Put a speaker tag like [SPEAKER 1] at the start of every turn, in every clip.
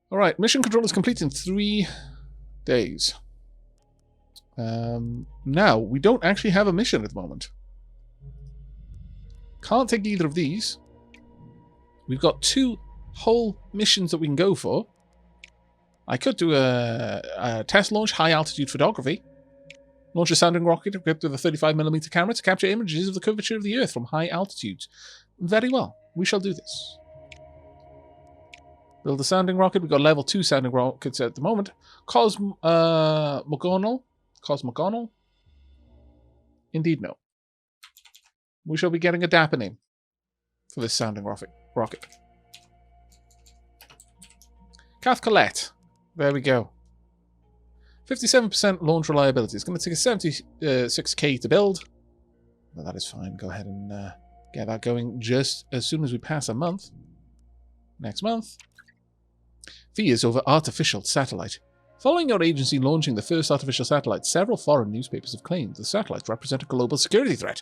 [SPEAKER 1] All right, mission control is complete in 3 days. Now, we don't actually have a mission at the moment. Can't take either of these. We've got 2 whole missions that we can go for. I could do a test launch, high-altitude photography. Launch a sounding rocket equipped with a 35mm camera to capture images of the curvature of the Earth from high altitudes. Very well. We shall do this. Build a sounding rocket. We've got level 2 sounding rockets at the moment. Cosmogonal? Indeed, no. We shall be getting a dapper name for this sounding rocket. Cath Collette. There we go. 57% launch reliability. It's going to take us 76k to build. But that is fine. Go ahead and get that going just as soon as we pass a month. Next month. Fears over artificial satellite. Following your agency launching the first artificial satellite, several foreign newspapers have claimed the satellites represent a global security threat.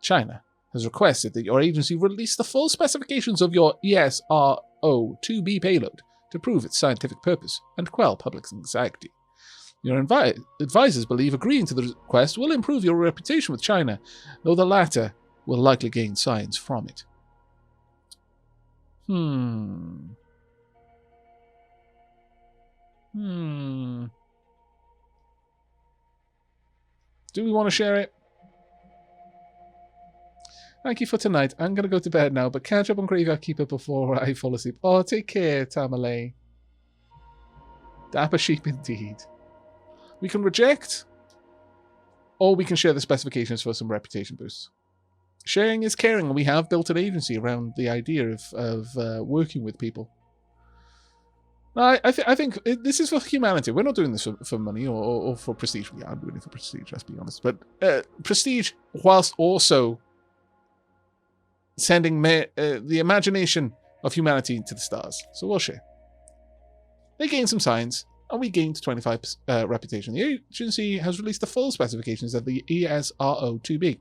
[SPEAKER 1] China has requested that your agency release the full specifications of your ESRO-2B payload to prove its scientific purpose and quell public anxiety. Your advisors believe agreeing to the request will improve your reputation with China, though the latter will likely gain science from it. Do we want to share it? Thank you for tonight. I'm going to go to bed now, but catch up on Graveyard Keeper before I fall asleep. Oh, take care, Tamale. Dapper sheep indeed. We can reject, or we can share the specifications for some reputation boosts. Sharing is caring, and we have built an agency around the idea of working with people. I think this is for humanity. We're not doing this for money or for prestige. We are doing it for prestige, let's be honest. But prestige, whilst also sending the imagination of humanity to the stars. So we'll share. They gained some science, and we gained 25 reputation. The agency has released the full specifications of the ESRO-2B,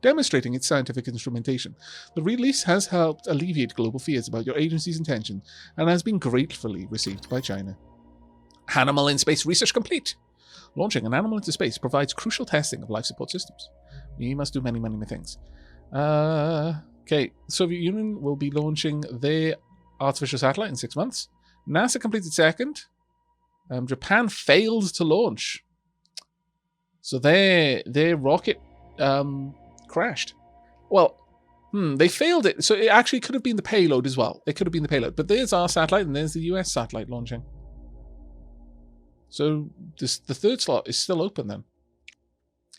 [SPEAKER 1] demonstrating its scientific instrumentation. The release has helped alleviate global fears about your agency's intention and has been gratefully received by China. Animal in space research complete. Launching an animal into space provides crucial testing of life support systems. We must do many, many things. Okay, Soviet Union will be launching their artificial satellite in 6 months. NASA completed second. Japan failed to launch. So their rocket crashed. Well, they failed it. So it actually could have been the payload as well. It could have been the payload. But there's our satellite and there's the US satellite launching. So the third slot is still open then.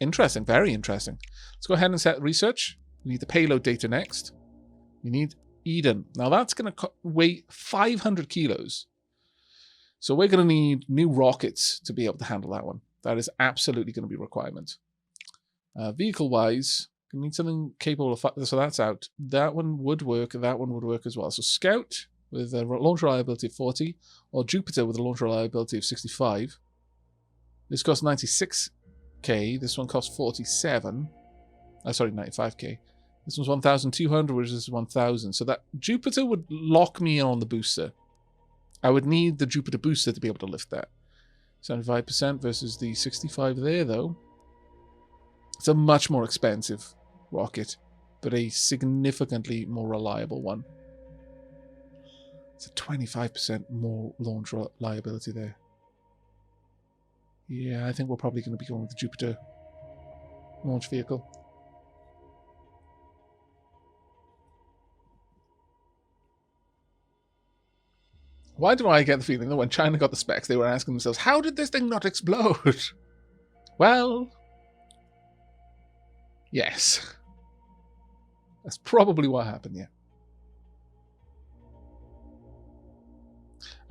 [SPEAKER 1] Interesting. Very interesting. Let's go ahead and set research. We need the payload data next. We need Eden. Now that's going to weigh 500 kilos. So we're going to need new rockets to be able to handle that one. That is absolutely going to be a requirement. Vehicle-wise, we need something capable of... So that's out. That one would work. That one would work as well. So Scout with a launch reliability of 40, or Jupiter with a launch reliability of 65. This costs 96k. This one costs 47. Sorry, 95k. This one's 1,200, whereas this is 1,000. So that Jupiter would lock me in on the booster. I would need the Jupiter booster to be able to lift that. 75% versus the 65 there, though. It's a much more expensive rocket, but a significantly more reliable one. It's a 25% more launch reliability there. Yeah, I think we're probably going to be going with the Jupiter launch vehicle. Why do I get the feeling that when China got the specs, they were asking themselves, how did this thing not explode? Well, yes. That's probably what happened, yeah.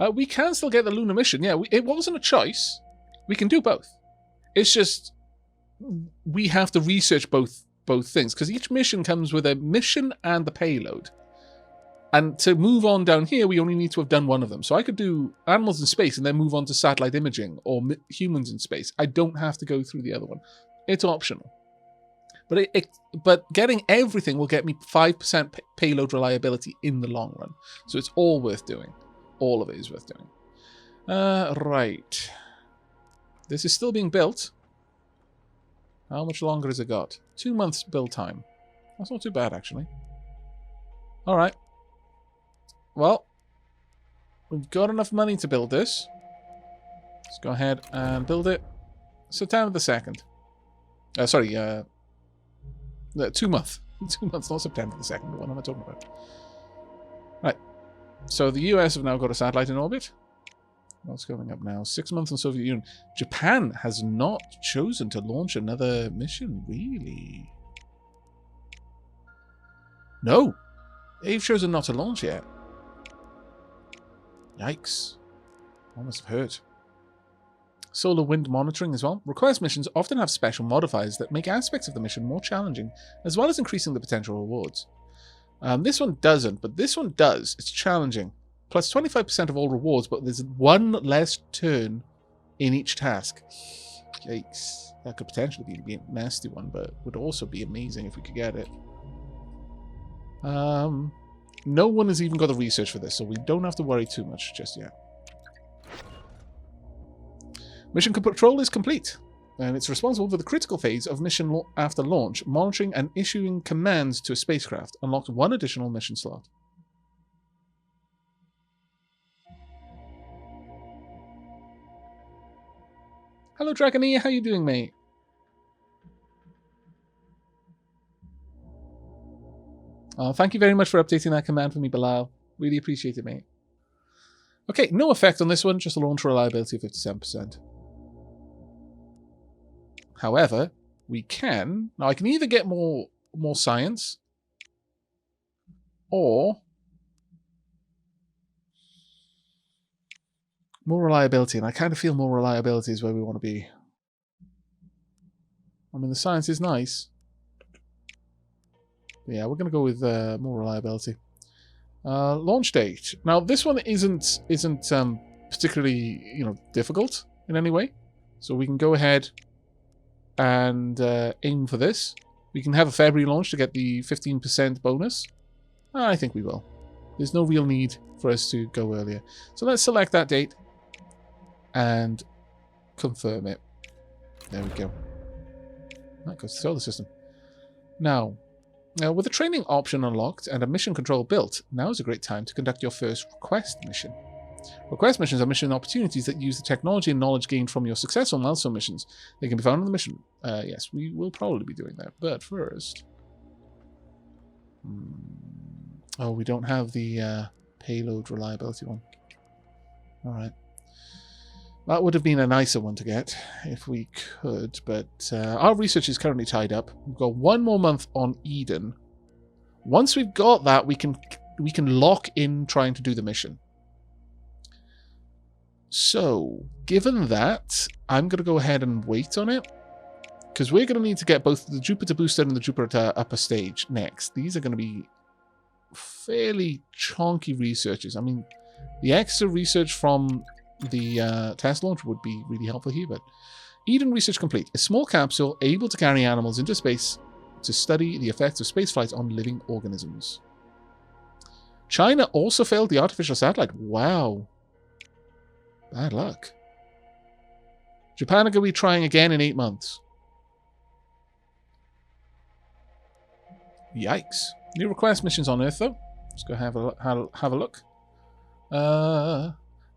[SPEAKER 1] We can still get the lunar mission. Yeah, it wasn't a choice. We can do both. It's just we have to research both things, because each mission comes with a mission and the payload. And to move on down here, we only need to have done one of them. So I could do animals in space and then move on to satellite imaging or humans in space. I don't have to go through the other one. It's optional. But getting everything will get me 5% payload reliability in the long run. So it's all worth doing. All of it is worth doing. Right. This is still being built. How much longer has it got? 2 months build time. That's not too bad, actually. Alright. Well, we've got enough money to build this. Let's go ahead and build it. September the 2nd. Sorry, 2 months. 2 months, not September the 2nd. What am I talking about? Right. So the US have now got a satellite in orbit. What's going up now? 6 months in Soviet Union. Japan has not chosen to launch another mission, really. No. They've chosen not to launch yet. Yikes. That must have hurt. Solar wind monitoring as well. Request missions often have special modifiers that make aspects of the mission more challenging, as well as increasing the potential rewards. This one doesn't, but this one does. It's challenging. Plus 25% of all rewards, but there's one less turn in each task. Yikes. That could potentially be a nasty one, but would also be amazing if we could get it. No one has even got the research for this, so we don't have to worry too much just yet. Mission control is complete, and it's responsible for the critical phase of mission after launch, monitoring and issuing commands to a spacecraft. Unlocked 1 additional mission slot. Hello, Dragonia. How you doing, mate? Thank you very much for updating that command for me, Bilal. Really appreciate it, mate. Okay, no effect on this one, just a launch reliability of 57%. However, we can... Now, I can either get more science, or more reliability, and I kind of feel more reliability is where we want to be. I mean, the science is nice. But yeah, we're going to go with more reliability. Launch date. Now, this one isn't particularly, difficult in any way. So we can go ahead and aim for this. We can have a February launch to get the 15% bonus. I think we will. There's no real need for us to go earlier. So let's select that date and confirm it. There we go. That goes to the solar system. Now, with a training option unlocked and a mission control built, now is a great time to conduct your first request mission. Request missions are mission opportunities that use the technology and knowledge gained from your successful milestone missions. They can be found on the mission. Yes, we will probably be doing that. But first... Oh, we don't have the payload reliability one. Alright. That would have been a nicer one to get if we could, but our research is currently tied up. We've got 1 more month on Eden. Once we've got that, we can lock in trying to do the mission. So, given that, I'm going to go ahead and wait on it, because we're going to need to get both the Jupiter booster and the Jupiter upper stage next. These are going to be fairly chonky researches. I mean, the extra research from the test launch would be really helpful here, but Eden research complete. A small capsule able to carry animals into space to study the effects of spaceflight on living organisms. China also failed the artificial satellite. Wow. Bad luck. Japan are going to be trying again in 8 months. Yikes. New request missions on Earth, though. Let's go have a look.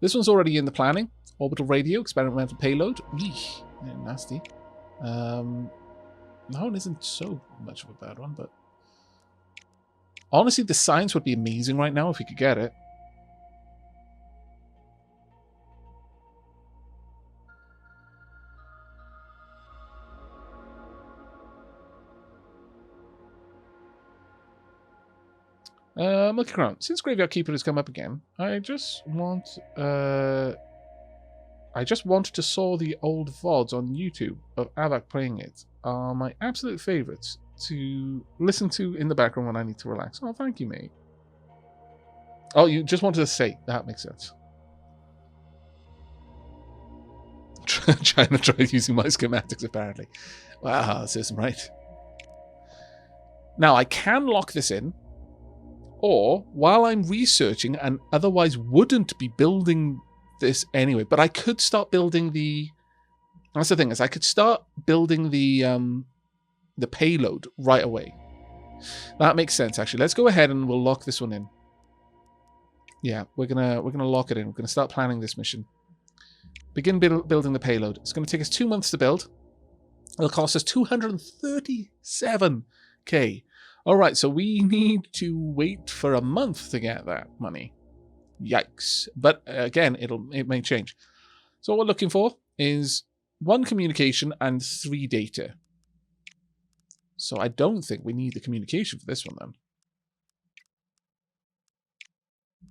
[SPEAKER 1] This one's already in the planning. Orbital radio, experimental payload. Eesh, nasty. That one isn't so much of a bad one, but... Honestly, the science would be amazing right now if we could get it. Milky Crown. Since Graveyard Keeper has come up again, I just want to saw the old VODs on YouTube of Aavak playing it. Are my absolute favourites to listen to in the background when I need to relax. Oh, thank you, mate. Oh, you just wanted to say. That makes sense. China tried using my schematics, apparently. Wow, that says right. Now, I can lock this in. Or, while I'm researching and otherwise wouldn't be building this anyway. But I could start building the... That's the thing, is I could start building the payload right away. That makes sense, actually. Let's go ahead and we'll lock this one in. Yeah, we're gonna lock it in. We're gonna start planning this mission. Begin building the payload. It's gonna take us 2 months to build. It'll cost us 237k. All right, so we need to wait for a month to get that money. Yikes! But again, it may change. So what we're looking for is 1 communication and 3 data. So I don't think we need the communication for this one then.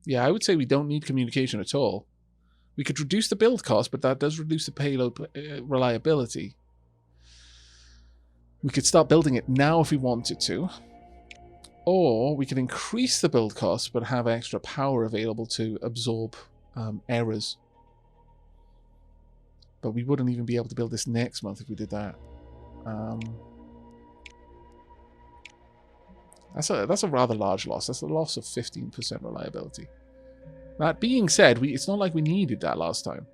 [SPEAKER 1] Yeah, I would say we don't need communication at all. We could reduce the build cost, but that does reduce the payload reliability. We could start building it now if we wanted to. Or we could increase the build cost, but have extra power available to absorb errors. But we wouldn't even be able to build this next month if we did that. That's a rather large loss. That's a loss of 15% reliability. That being said, it's not like we needed that last time.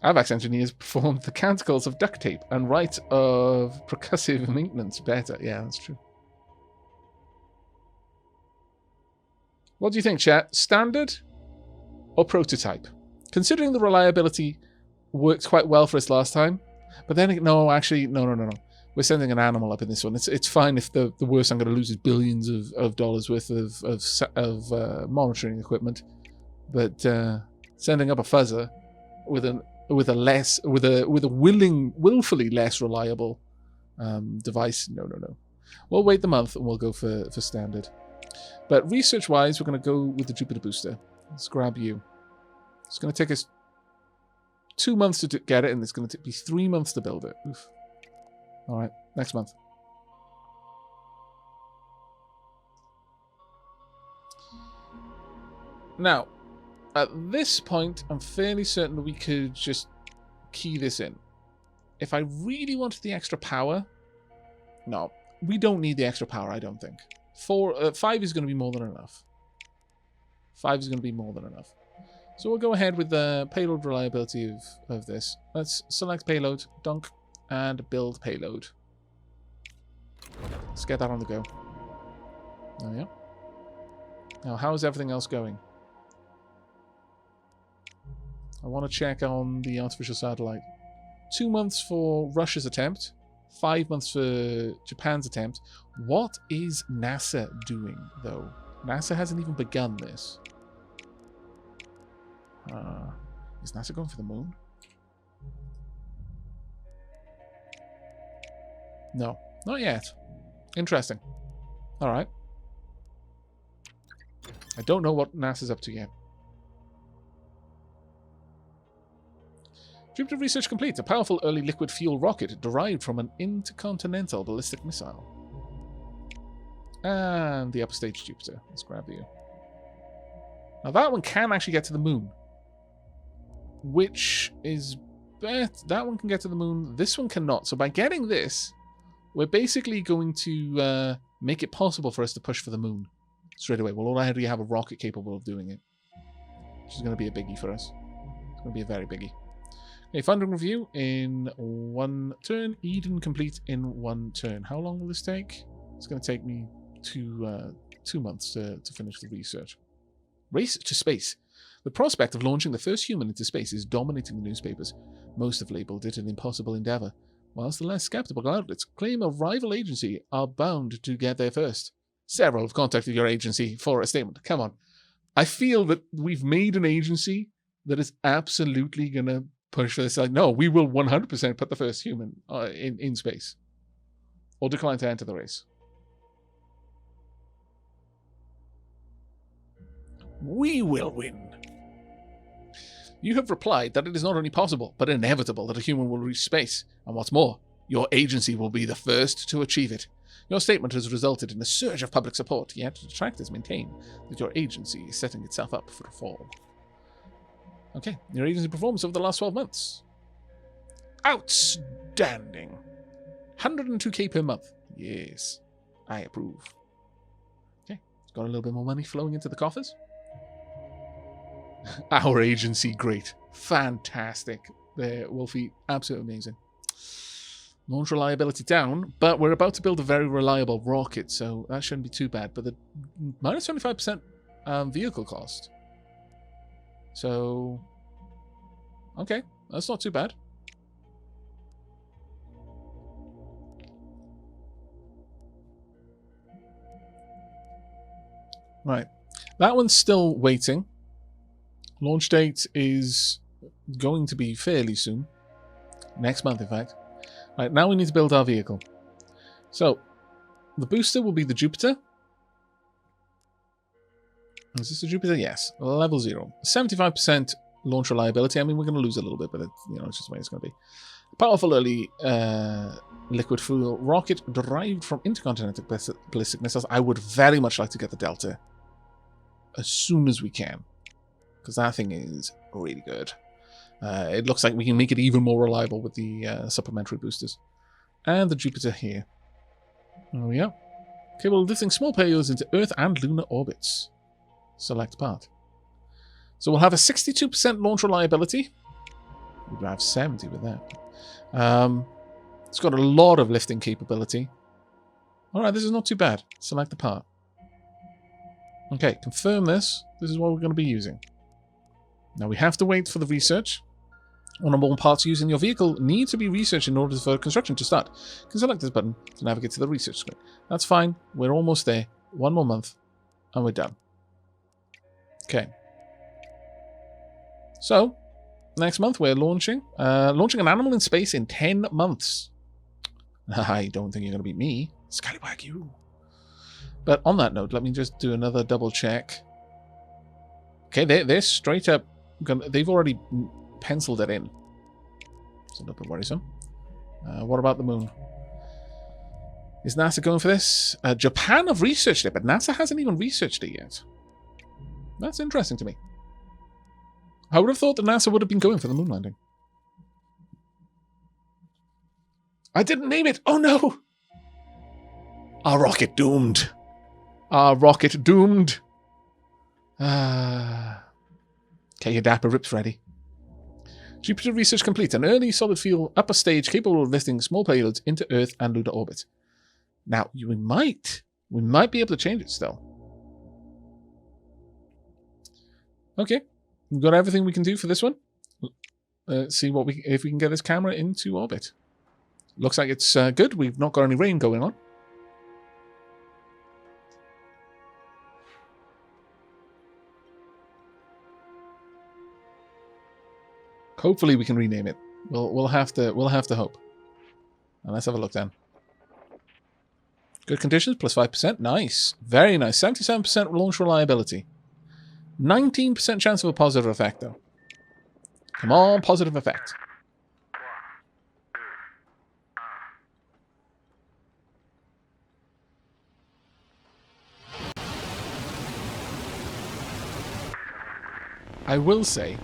[SPEAKER 1] Aavak's engineers performed the canticles of duct tape and rites of percussive maintenance better. Yeah, that's true. What do you think, chat? Standard or prototype? Considering the reliability worked quite well for us last time, but then, no, actually, no. We're sending an animal up in this one. It's fine if the worst I'm going to lose is billions of dollars worth of monitoring equipment, but sending up a fuzzer with a willfully less reliable device, no. We'll wait the month and we'll go for standard. But research wise, we're going to go with the Jupiter booster. Let's grab you. It's going to take us 2 months to get it, and it's going to be 3 months to build it. Oof. All right, next month. Now, at this point, I'm fairly certain that we could just key this in. If I really wanted the extra power... No, we don't need the extra power, I don't think. 5 is going to be more than enough. 5 is going to be more than enough. So we'll go ahead with the payload reliability of this. Let's select payload, dunk, and build payload. Let's get that on the go. There we are. Now, how is everything else going? I want to check on the artificial satellite. 2 months for Russia's attempt. 5 months for Japan's attempt. What is NASA doing, though? NASA hasn't even begun this. Is NASA going for the moon? No, not yet. Interesting. All right. I don't know what NASA's up to yet. Jupiter research complete. A powerful early liquid fuel rocket derived from an intercontinental ballistic missile. And the upper stage Jupiter. Let's grab you. Now that one can actually get to the moon. Which is better. That one can get to the moon. This one cannot. So by getting this, we're basically going to make it possible for us to push for the moon straight away. We'll already have a rocket capable of doing it. Which is going to be a biggie for us. It's going to be a very biggie. Okay, funding review in 1 turn. Eden complete in 1 turn. How long will this take? It's going to take me 2 months to finish the research. Race to space. The prospect of launching the first human into space is dominating the newspapers. Most have labelled it an impossible endeavour, whilst the less sceptical outlets claim a rival agency are bound to get there first. Several have contacted your agency for a statement. Come on. I feel that we've made an agency that is absolutely going to push for this. Like, no, we will 100% put the first human in space. Or decline to enter the race. We will win. You have replied that it is not only possible, but inevitable that a human will reach space. And what's more, your agency will be the first to achieve it. Your statement has resulted in a surge of public support, yet detractors maintain that your agency is setting itself up for a fall. Okay, your agency performance over the last 12 months. Outstanding. 102k per month. Yes, I approve. Okay, got a little bit more money flowing into the coffers. Our agency, great. Fantastic. There, Wolfie, absolutely amazing. Launch reliability down, but we're about to build a very reliable rocket, so that shouldn't be too bad. But the minus 25% vehicle cost. So, okay, that's not too bad. Right, that one's still waiting. Launch date is going to be fairly soon. Next month, in fact. Right, now we need to build our vehicle. So, the booster will be the Jupiter. Is this the Jupiter? Yes. Level 0. 75% launch reliability. I mean, we're going to lose a little bit, but it's, you know, it's just the way it's going to be. Powerful early liquid fuel rocket derived from intercontinental ballistic missiles. I would very much like to get the Delta as soon as we can, because that thing is really good. It looks like we can make it even more reliable with the supplementary boosters. And the Jupiter here. Oh yeah. Capable of lifting small payloads into Earth and lunar orbits. Select part. So we'll have a 62% launch reliability. We'll have 70 with that. It's got a lot of lifting capability. Alright, this is not too bad. Select the part. Okay, confirm this. This is what we're going to be using. Now we have to wait for the research. One or more parts used in your vehicle need to be researched in order for construction to start. You can select this button to navigate to the research screen. That's fine. We're almost there. One more month and we're done. Okay. So, next month we're launching an animal in space in 10 months. I don't think you're going to beat me. Scallywag you. But on that note, let me just do another double check. Okay, they're straight up. They've already penciled it in. It's a little bit worrisome. What about the moon? Is NASA going for this? Japan have researched it, but NASA hasn't even researched it yet. That's interesting to me. I would have thought that NASA would have been going for the moon landing. I didn't name it. Oh no! Our rocket doomed. Our rocket doomed. Okay, your dapper rips ready. Jupiter research complete. An early solid fuel upper stage capable of lifting small payloads into Earth and lunar orbit. Now, we might be able to change it still. Okay, we've got everything we can do for this one. See what if we can get this camera into orbit. Looks like it's good. We've not got any rain going on. Hopefully we can rename it. We'll have to hope. And let's have a look then. Good conditions, plus 5%. Nice. Very nice. 77% launch reliability. 19% chance of a positive effect, though. Come on, positive effect. I will say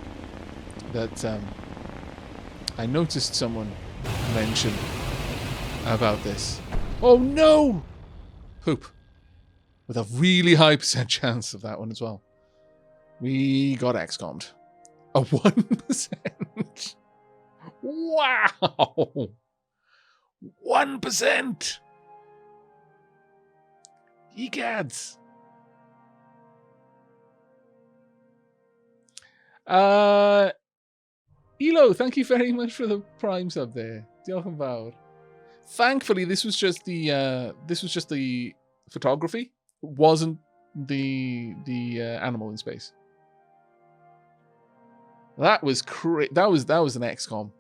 [SPEAKER 1] that I noticed someone mention about this. Oh no! Poop. With a really high % chance of that one as well. We got XCOM'd. A 1%. Wow! 1%! Egads! Elo, thank you very much for the Prime sub there. Diolch yn fawr. Thankfully, this was just the photography. It wasn't the animal in space. That was that was an XCOM.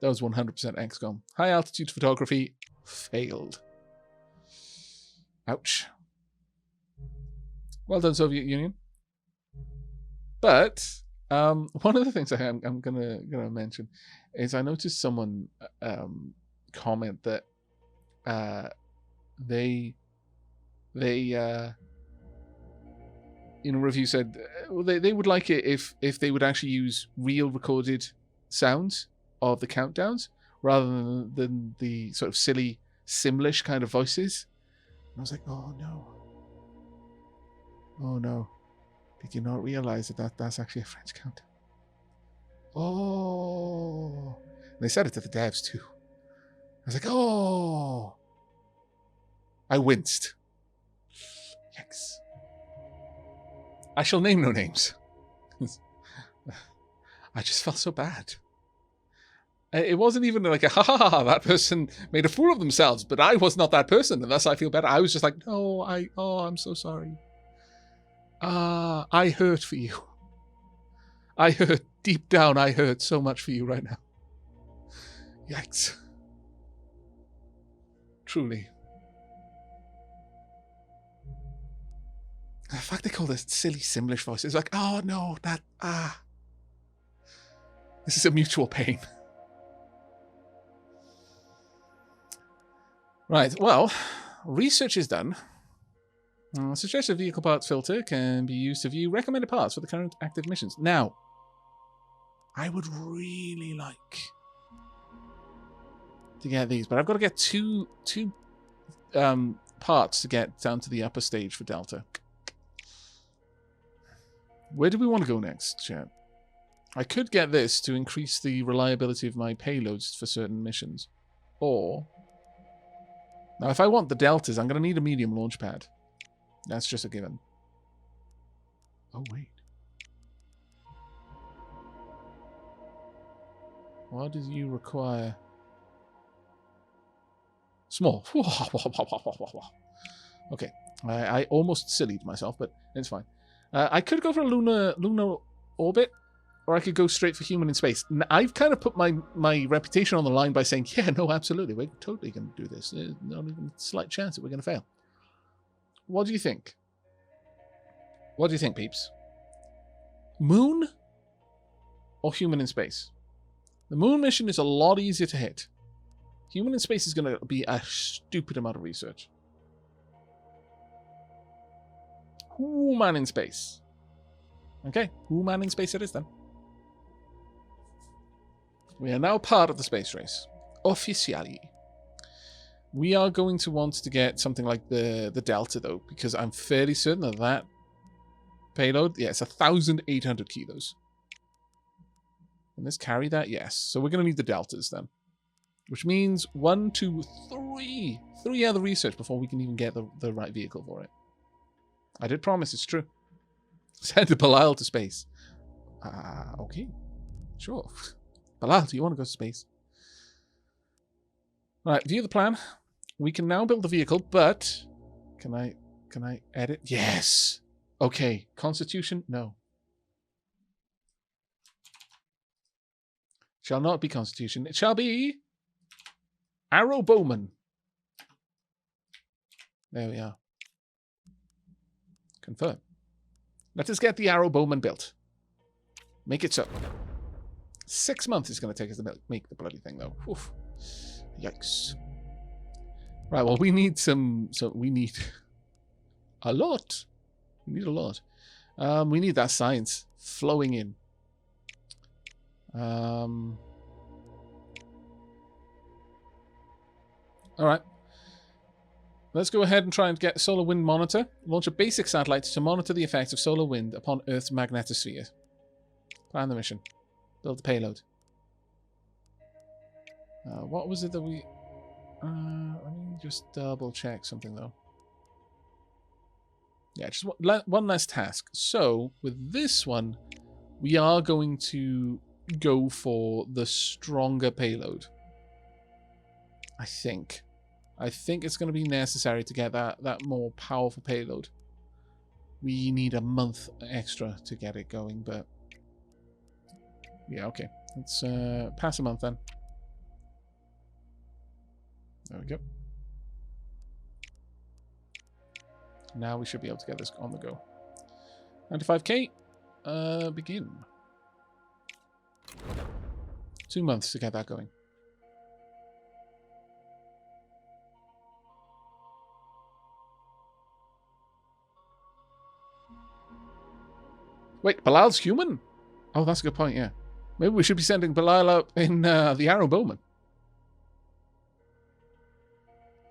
[SPEAKER 1] That was 100% XCOM. High altitude photography failed. Ouch. Well done, Soviet Union. But one of the things I'm gonna mention is I noticed someone comment that they in a review said they would like it if they would actually use real recorded sounds of the countdowns rather than the sort of silly Simlish kind of voices. And I was like, oh no. Did you not realize that's actually a French counter? Oh. And they said it to the devs too. I was like, oh. I winced. Yikes. I shall name no names. I just felt so bad. It wasn't even like a, ha ha ha, that person made a fool of themselves, but I was not that person, and thus I feel better. I was just like, no, I'm so sorry. I hurt for you. I hurt, deep down, I hurt so much for you right now. Yikes. Truly. The fact they call this silly Simlish voice, it's like, oh no, this is a mutual pain. Right, well, research is done. Suggested vehicle parts filter can be used to view recommended parts for the current active missions. Now, I would really like to get these, but I've got to get two parts to get down to the upper stage for Delta. Where do we want to go next, chat? I could get this to increase the reliability of my payloads for certain missions. Or... Now, if I want the Deltas, I'm going to need a medium launch pad. That's just a given. Oh, wait. What do you require? Small. Okay. I almost sillied myself, but it's fine. I could go for a lunar orbit, or I could go straight for human in space. I've kind of put my reputation on the line by saying, yeah, no, absolutely, we're totally going to do this. There's not even a slight chance that we're going to fail. What do you think? What do you think, peeps? Moon or human in space? The moon mission is a lot easier to hit. Human in space is going to be a stupid amount of research. Human in space. Okay, human in space it is then. We are now part of the space race. Officially. We are going to want to get something like the Delta, though, because I'm fairly certain that that payload, yeah, it's 1,800 kilos. Can this carry that? Yes. So we're going to need the Deltas, then. Which means 1, 2, 3. 3 other research before we can even get the right vehicle for it. I did promise, it's true. Send Belial to space. Okay. Sure. Belial, do you want to go to space? Right, view the plan. We can now build the vehicle, but can I edit? Yes. Okay. Constitution? No. Shall not be Constitution. It shall be Arrow Bowman. There we are. Confirm. Let us get the Arrow Bowman built. Make it so. 6 months it's going to take us to make the bloody thing, though. Oof. Yikes. Right, well, we need some... So we need a lot. We need a lot. We need that science flowing in. Alright. Let's go ahead and try and get solar wind monitor. Launch a basic satellite to monitor the effects of solar wind upon Earth's magnetosphere. Plan the mission. Build the payload. What was it that we... let me just double check something, though. Yeah, just one last task. So, with this one, we are going to go for the stronger payload. I think. I think it's going to be necessary to get that more powerful payload. We need a month extra to get it going, but... Yeah, okay. Let's pass a month then. There we go. Now we should be able to get this on the go. 95k. Begin. 2 months to get that going. Wait, Bilal's human? Oh, that's a good point, yeah. Maybe we should be sending Bilal up in the Arrow Bowman.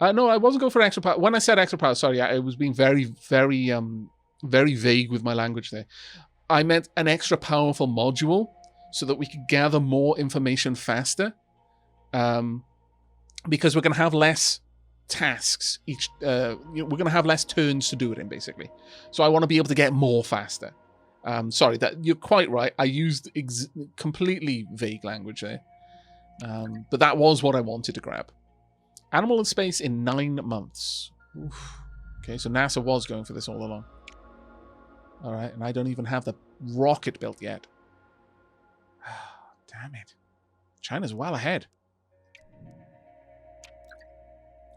[SPEAKER 1] No, I wasn't going for extra power. When I said extra power, sorry, I was being very, very Very vague with my language there. I meant an extra powerful module so that we could gather more information faster. Because we're going to have less tasks each. We're going to have less turns to do it in, basically. So I want to be able to get more faster. Sorry, that you're quite right. I used completely vague language there. But that was what I wanted to grab. Animal in space in 9 months. Oof. Okay, so NASA was going for this all along. All right, and I don't even have the rocket built yet. Damn it. China's well ahead.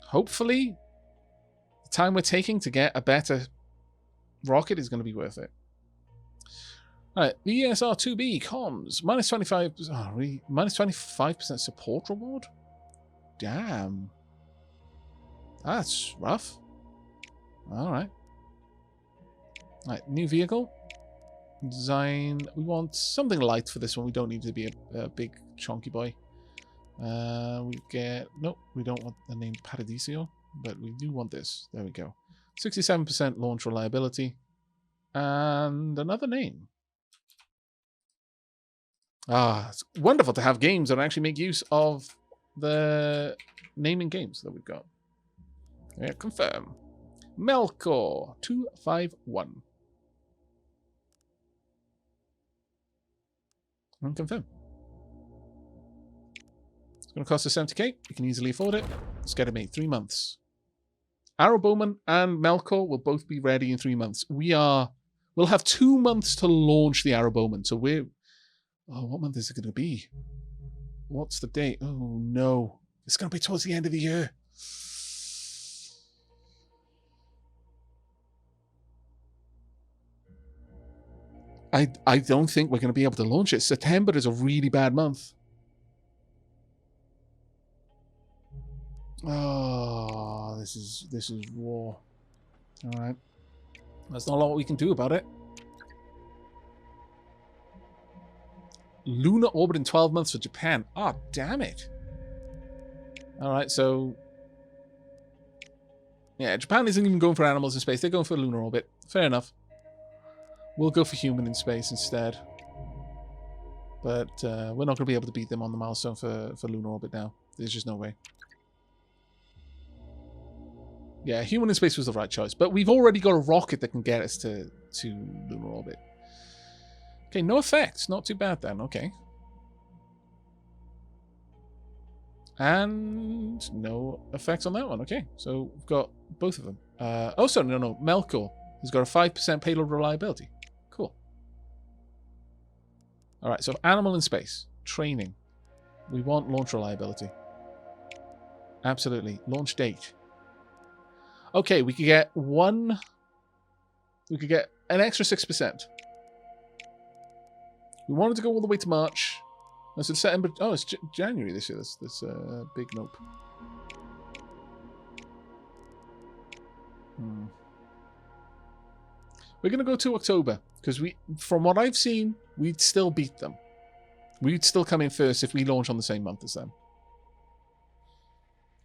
[SPEAKER 1] Hopefully, the time we're taking to get a better rocket is going to be worth it. All right, ESR2B comms minus 25. Oh, really? Minus 25% support reward. Damn, that's rough. All right. All right, new vehicle design. We want something light for this one. We don't need to be a big chunky boy. We get nope. We don't want the name Paradiso, but we do want this. There we go. 67% launch reliability, and another name. It's wonderful to have games that actually make use of the naming games that we've got. Yeah, confirm. Melkor 251. And confirm. It's going to cost us 70k. You can easily afford it. Let's get it made. 3 months. Arrow Bowman and Melkor will both be ready in 3 months. We'll have 2 months to launch the Arrow Bowman. So we're... Oh, what month is it going to be? What's the date? Oh, no. It's going to be towards the end of the year. I don't think we're going to be able to launch it. September is a really bad month. Oh, this is war. All right. There's not a lot we can do about it. Lunar orbit in 12 months for Japan. Oh, damn it. All right, so... Yeah, Japan isn't even going for animals in space. They're going for lunar orbit. Fair enough. We'll go for human in space instead. But we're not going to be able to beat them on the milestone for lunar orbit now. There's just no way. Yeah, human in space was the right choice. But we've already got a rocket that can get us to lunar orbit. Okay, no effects. Not too bad then. Okay. And no effects on that one. Okay, so we've got both of them. Oh, sorry, no. Melkor has got a 5% payload reliability. Cool. All right, so animal in space. Training. We want launch reliability. Absolutely. Launch date. Okay, we could get one... We could get an extra 6%. We wanted to go all the way to March. That's September. Oh, it's January this year. That's big nope. We're going to go to October because from what I've seen, we'd still beat them. We'd still come in first if we launch on the same month as them.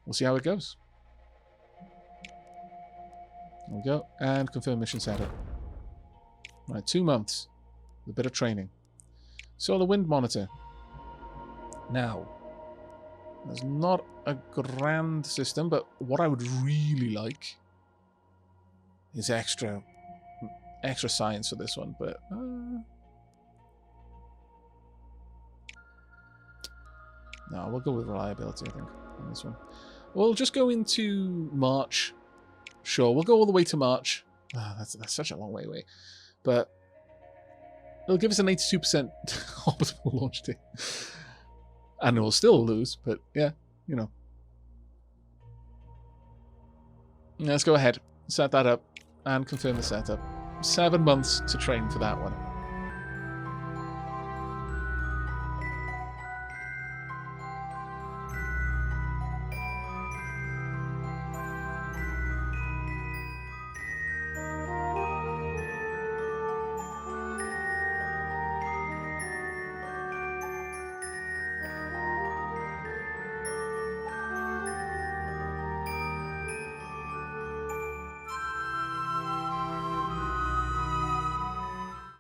[SPEAKER 1] We'll see how it goes. There we go. And confirm mission setup. Right, 2 months. A bit of training. Solar wind monitor. Now, there's not a grand system, but what I would really like is extra science for this one. But no, we'll go with reliability, I think, on this one. We'll just go into March. Sure, we'll go all the way to March. That's such a long way away, but it'll give us an 82% orbital launch date. And we'll still lose, but yeah, you know. Let's go ahead, set that up, and confirm the setup. 7 months to train for that one.